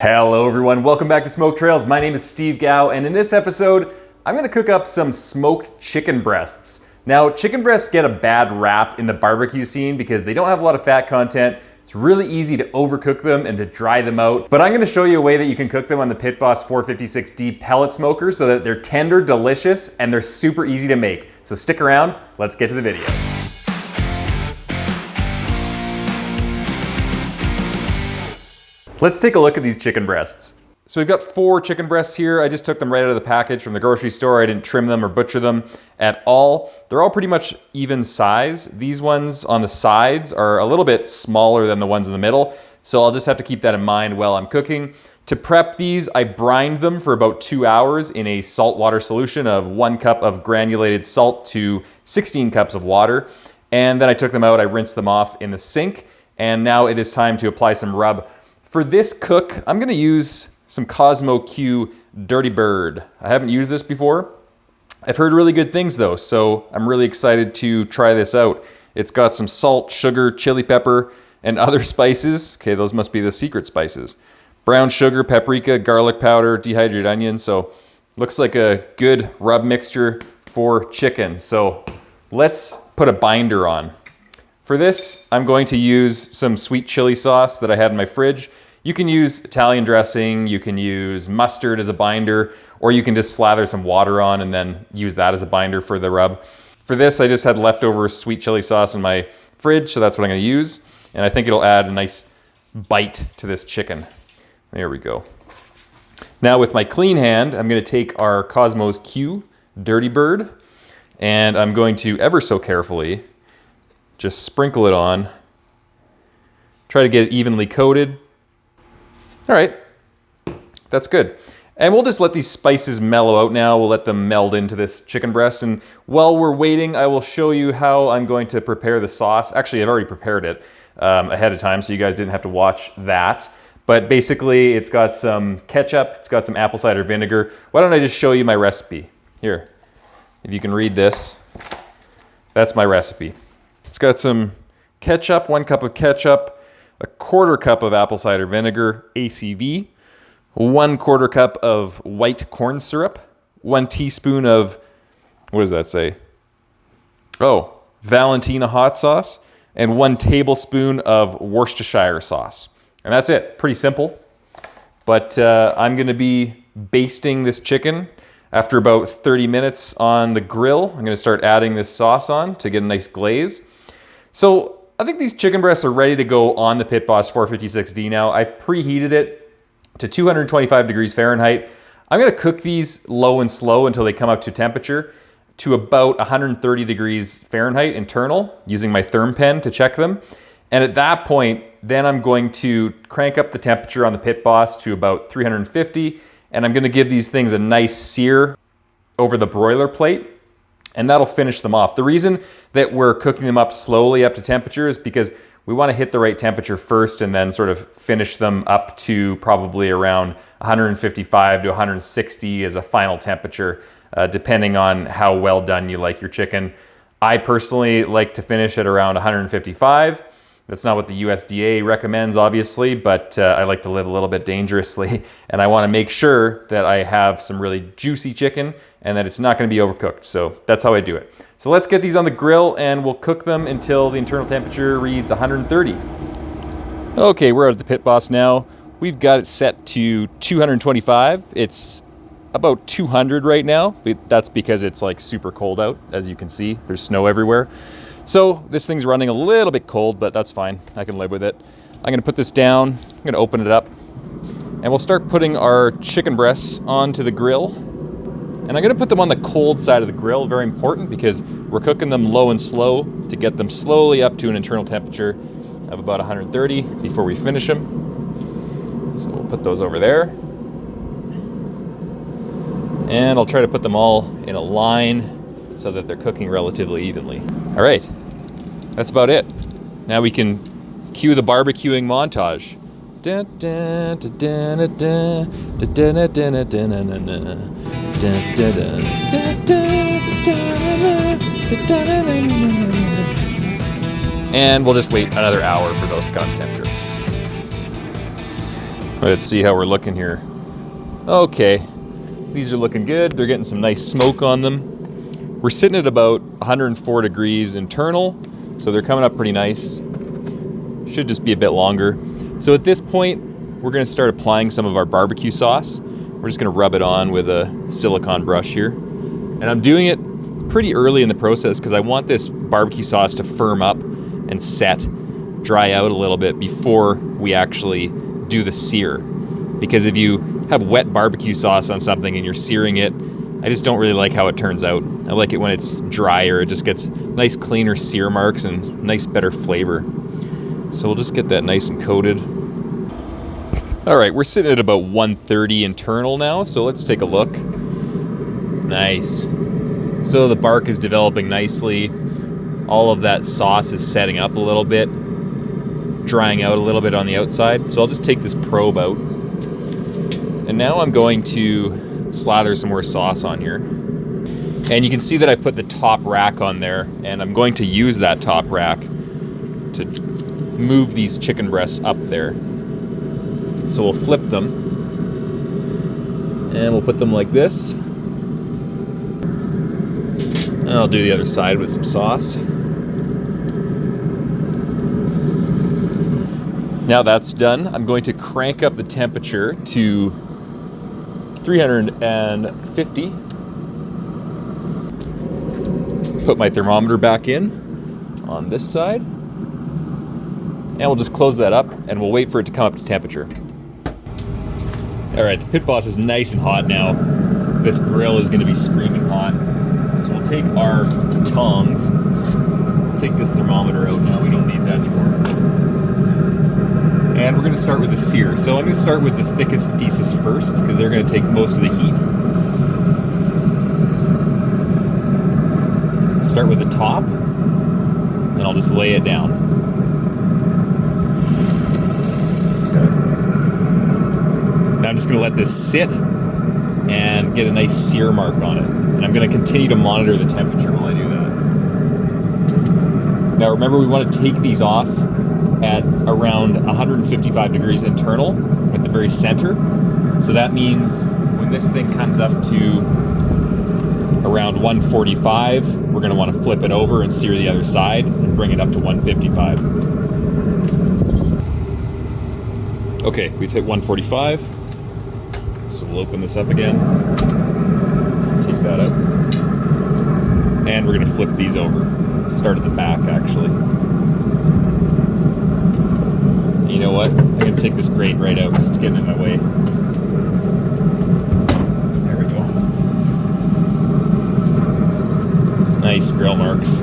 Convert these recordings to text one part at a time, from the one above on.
Hello everyone, welcome back to Smoke Trails. My name is Steve Gao, and in this episode, I'm gonna cook up some smoked chicken breasts. Now, chicken breasts get a bad rap in the barbecue scene because they don't have a lot of fat content. It's really easy to overcook them and to dry them out. But I'm gonna show you a way that you can cook them on the Pit Boss 456D pellet smoker so that they're tender, delicious, and they're super easy to make. So stick around, let's get to the video. Let's take a look at these chicken breasts. So we've got 4 chicken breasts here. I just took them right out of the package from the grocery store. I didn't trim them or butcher them at all. They're all pretty much even size. These ones on the sides are a little bit smaller than the ones in the middle, so I'll just have to keep that in mind while I'm cooking. To prep these, I brined them for about 2 hours in a salt water solution of 1 cup of granulated salt to 16 cups of water. And then I took them out, I rinsed them off in the sink, and now it is time to apply some rub. For this cook, I'm gonna use some Cosmo Q Dirty Bird. I haven't used this before. I've heard really good things though, so I'm really excited to try this out. It's got some salt, sugar, chili pepper, and other spices. Okay, those must be the secret spices. Brown sugar, paprika, garlic powder, dehydrated onion. So looks like a good rub mixture for chicken. So let's put a binder on. For this, I'm going to use some sweet chili sauce that I had in my fridge. You can use Italian dressing, you can use mustard as a binder, or you can just slather some water on and then use that as a binder for the rub. For this, I just had leftover sweet chili sauce in my fridge, so that's what I'm gonna use. And I think it'll add a nice bite to this chicken. There we go. Now with my clean hand, I'm gonna take our Cosmos Q Dirty Bird, and I'm going to ever so carefully just sprinkle it on. Try to get it evenly coated. All right, that's good. And we'll just let these spices mellow out now. We'll let them meld into this chicken breast. And while we're waiting, I will show you how I'm going to prepare the sauce. Actually, I've already prepared it ahead of time, so you guys didn't have to watch that. But basically, it's got some ketchup, it's got some apple cider vinegar. Why don't I just show you my recipe? Here, if you can read this, that's my recipe. It's got some ketchup, 1 cup of ketchup, 1/4 cup of apple cider vinegar, ACV, 1/4 cup of white corn syrup, 1 teaspoon of, what does that say? Oh, Valentina hot sauce, and 1 tablespoon of Worcestershire sauce. And that's it, pretty simple. But I'm gonna be basting this chicken. After about 30 minutes on the grill, I'm gonna start adding this sauce on to get a nice glaze. So I think these chicken breasts are ready to go on the Pit Boss 456D now. I've preheated it to 225 degrees Fahrenheit. I'm gonna cook these low and slow until they come up to temperature to about 130 degrees Fahrenheit internal, using my therm pen to check them. And at that point, then I'm going to crank up the temperature on the Pit Boss to about 350, and I'm gonna give these things a nice sear over the broiler plate, and that'll finish them off. The reason that we're cooking them up slowly up to temperature is because we want to hit the right temperature first and then sort of finish them up to probably around 155 to 160 as a final temperature, depending on how well done you like your chicken. I personally like to finish at around 155. That's not what the USDA recommends, obviously, but I like to live a little bit dangerously, and I want to make sure that I have some really juicy chicken and that it's not going to be overcooked. So that's how I do it. So let's get these on the grill and we'll cook them until the internal temperature reads 130. Okay, we're at the Pit Boss now. We've got it set to 225. It's about 200 right now. That's because it's like super cold out, as you can see. There's snow everywhere. So this thing's running a little bit cold, but that's fine. I can live with it. I'm gonna put this down, I'm gonna open it up, and we'll start putting our chicken breasts onto the grill. And I'm gonna put them on the cold side of the grill, very important, because we're cooking them low and slow to get them slowly up to an internal temperature of about 130 before we finish them. So we'll put those over there. And I'll try to put them all in a line so that they're cooking relatively evenly. All right, that's about it. Now we can cue the barbecuing montage. And we'll just wait another hour for those to come to temperature. Let's see how we're looking here. Okay, these are looking good. They're getting some nice smoke on them. We're sitting at about 104 degrees internal, so they're coming up pretty nice. Should just be a bit longer. So at this point, we're gonna start applying some of our barbecue sauce. We're just gonna rub it on with a silicone brush here. And I'm doing it pretty early in the process because I want this barbecue sauce to firm up and set, dry out a little bit before we actually do the sear. Because if you have wet barbecue sauce on something and you're searing it, I just don't really like how it turns out. I like it when it's drier. It just gets nice cleaner sear marks and nice better flavor. So we'll just get that nice and coated. All right, we're sitting at about 130 internal now, so let's take a look. Nice. So the bark is developing nicely. All of that sauce is setting up a little bit, drying out a little bit on the outside. So I'll just take this probe out. And now I'm going to slather some more sauce on here. And you can see that I put the top rack on there, and I'm going to use that top rack to move these chicken breasts up there. So we'll flip them, and we'll put them like this. And I'll do the other side with some sauce. Now that's done, I'm going to crank up the temperature to 350. Put my thermometer back in on this side. And we'll just close that up, and we'll wait for it to come up to temperature. All right, the Pit Boss is nice and hot now. This grill is gonna be screaming hot. So we'll take our tongs, take this thermometer out now, we don't need that anymore. And we're gonna start with the sear. So I'm gonna start with the thickest pieces first, because they're gonna take most of the heat. Start with the top, and I'll just lay it down. I'm just gonna let this sit and get a nice sear mark on it. And I'm gonna continue to monitor the temperature while I do that. Now remember, we wanna take these off at around 155 degrees internal at the very center. So that means when this thing comes up to around 145, we're gonna wanna flip it over and sear the other side and bring it up to 155. Okay, we've hit 145. So we'll open this up again, take that out, and we're gonna flip these over. Start at the back, actually. You know what? I'm gonna take this grate right out because it's getting in my way. There we go. Nice grill marks.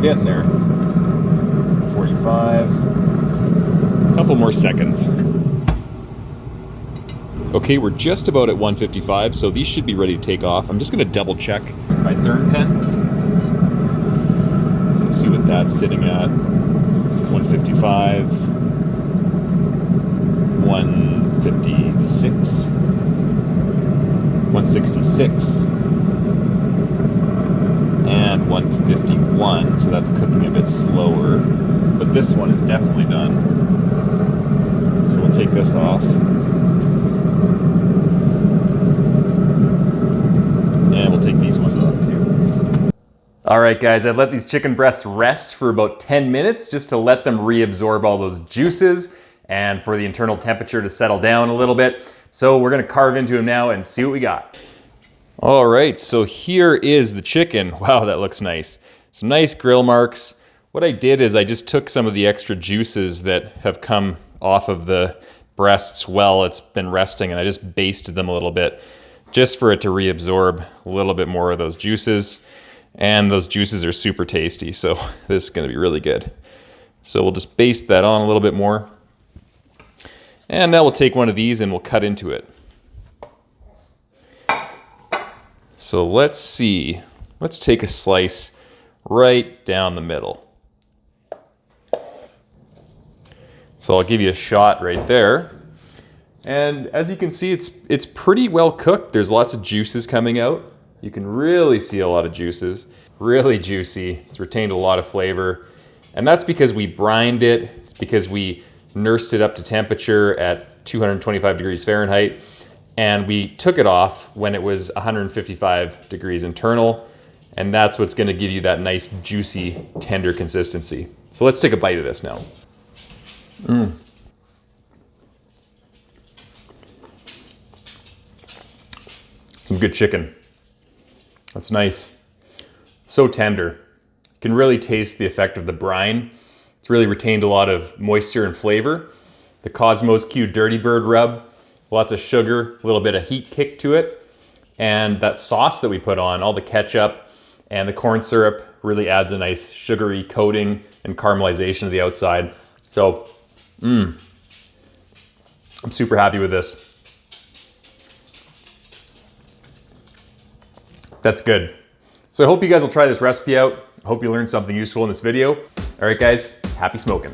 Getting there. 45. A couple more seconds. Okay, we're just about at 155, so these should be ready to take off. I'm just going to double check my therm pen. So we'll see what that's sitting at. 155. 156. 166. And 151, so that's cooking a bit slower, but this one is definitely done. So we'll take this off. And we'll take these ones off too. All right, guys, I've let these chicken breasts rest for about 10 minutes just to let them reabsorb all those juices and for the internal temperature to settle down a little bit. So we're gonna carve into them now and see what we got. All right, so here is the chicken. Wow, that looks nice. Some nice grill marks. What I did is I just took some of the extra juices that have come off of the breasts while it's been resting, and I just basted them a little bit just for it to reabsorb a little bit more of those juices. And those juices are super tasty, so this is gonna be really good. So we'll just baste that on a little bit more. And now we'll take one of these and we'll cut into it. So let's see, let's take a slice right down the middle. So I'll give you a shot right there. And as you can see, it's pretty well cooked. There's lots of juices coming out. You can really see a lot of juices. Really juicy. It's retained a lot of flavor. And that's because we brined it. It's because we nursed it up to temperature at 225 degrees Fahrenheit. And we took it off when it was 155 degrees internal. And that's what's gonna give you that nice, juicy, tender consistency. So let's take a bite of this now. Some good chicken. That's nice. So tender. You can really taste the effect of the brine. It's really retained a lot of moisture and flavor. The Cosmos Q Dirty Bird rub, lots of sugar, a little bit of heat kick to it. And that sauce that we put on, all the ketchup and the corn syrup, really adds a nice sugary coating and caramelization to the outside. So, I'm super happy with this. That's good. So I hope you guys will try this recipe out. I hope you learned something useful in this video. All right, guys, happy smoking.